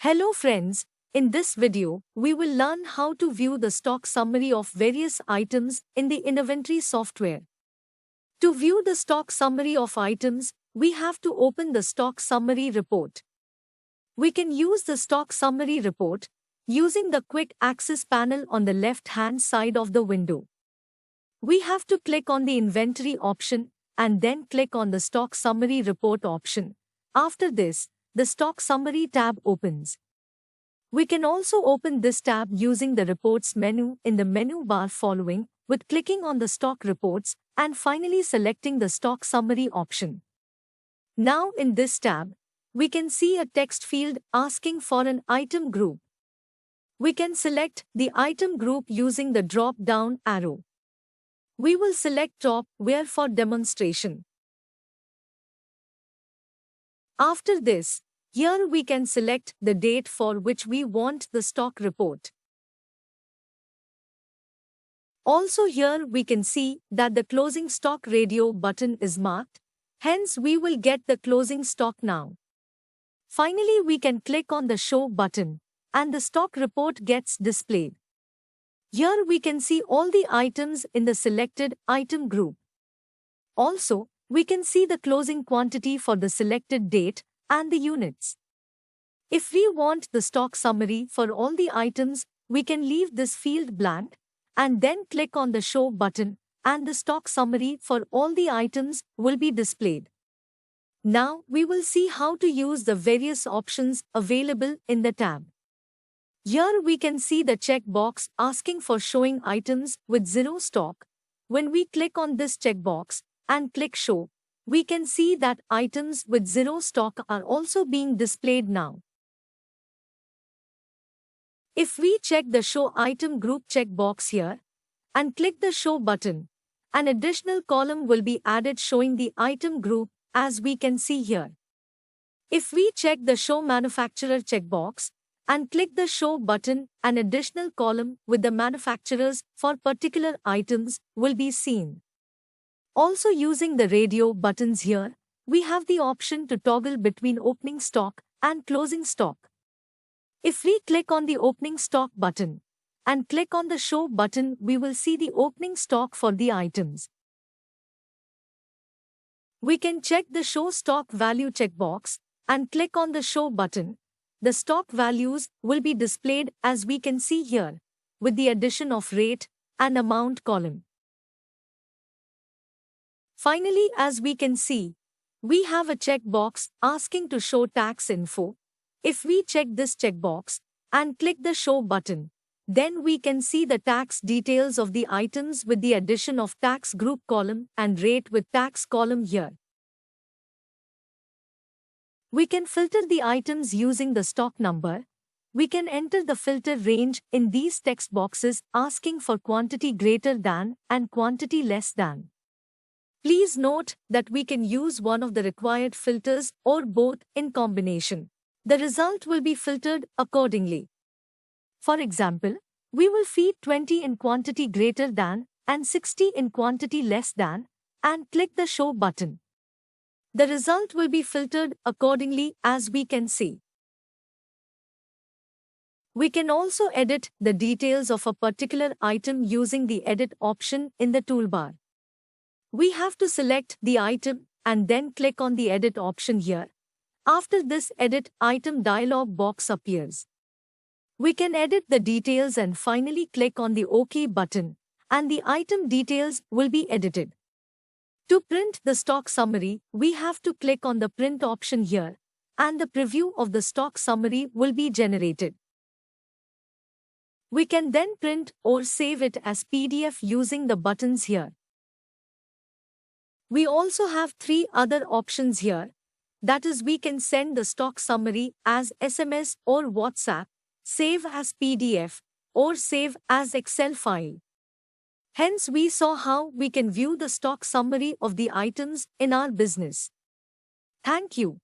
Hello friends, in this video, we will learn how to view the stock summary of various items in the inventory software. To view the stock summary of items, we have to open the stock summary report. We can use the stock summary report using the quick access panel on the left-hand side of the window. We have to click on the inventory option and then click on the stock summary report option. After this, the stock summary tab opens. We can also open this tab using the reports menu in the menu bar following with clicking on the stock reports and finally selecting the stock summary option. Now in this tab, we can see a text field asking for an item group. We can select the item group using the drop-down arrow. We will select top where for demonstration. After this, here we can select the date for which we want the stock report. Also here we can see that the closing stock radio button is marked, hence we will get the closing stock now. Finally we can click on the show button and the stock report gets displayed. Here we can see all the items in the selected item group. Also, we can see the closing quantity for the selected date and the units. If we want the stock summary for all the items, we can leave this field blank and then click on the show button and the stock summary for all the items will be displayed. Now we will see how to use the various options available in the tab. Here we can see the checkbox asking for showing items with zero stock. When we click on this checkbox and click show, we can see that items with zero stock are also being displayed now. If we check the Show Item Group checkbox here and click the Show button, an additional column will be added showing the item group as we can see here. If we check the Show Manufacturer checkbox and click the Show button, an additional column with the manufacturers for particular items will be seen. Also using the radio buttons here, we have the option to toggle between opening stock and closing stock. If we click on the opening stock button and click on the show button, we will see the opening stock for the items. We can check the show stock value checkbox and click on the show button. The stock values will be displayed as we can see here, with the addition of rate and amount column. Finally, as we can see, we have a checkbox asking to show tax info. If we check this checkbox and click the show button, then we can see the tax details of the items with the addition of tax group column and rate with tax column here. We can filter the items using the stock number. We can enter the filter range in these text boxes asking for quantity greater than and quantity less than. Please note that we can use one of the required filters or both in combination. The result will be filtered accordingly. For example, we will feed 20 in quantity greater than and 60 in quantity less than and click the show button. The result will be filtered accordingly as we can see. We can also edit the details of a particular item using the edit option in the toolbar. We have to select the item and then click on the edit option here. After this edit item dialog box appears. We can edit the details and finally click on the OK button and the item details will be edited. To print the stock summary, we have to click on the print option here and the preview of the stock summary will be generated. We can then print or save it as PDF using the buttons here. We also have three other options here. That is, we can send the stock summary as SMS or WhatsApp, save as PDF, or save as Excel file. Hence, we saw how we can view the stock summary of the items in our business. Thank you.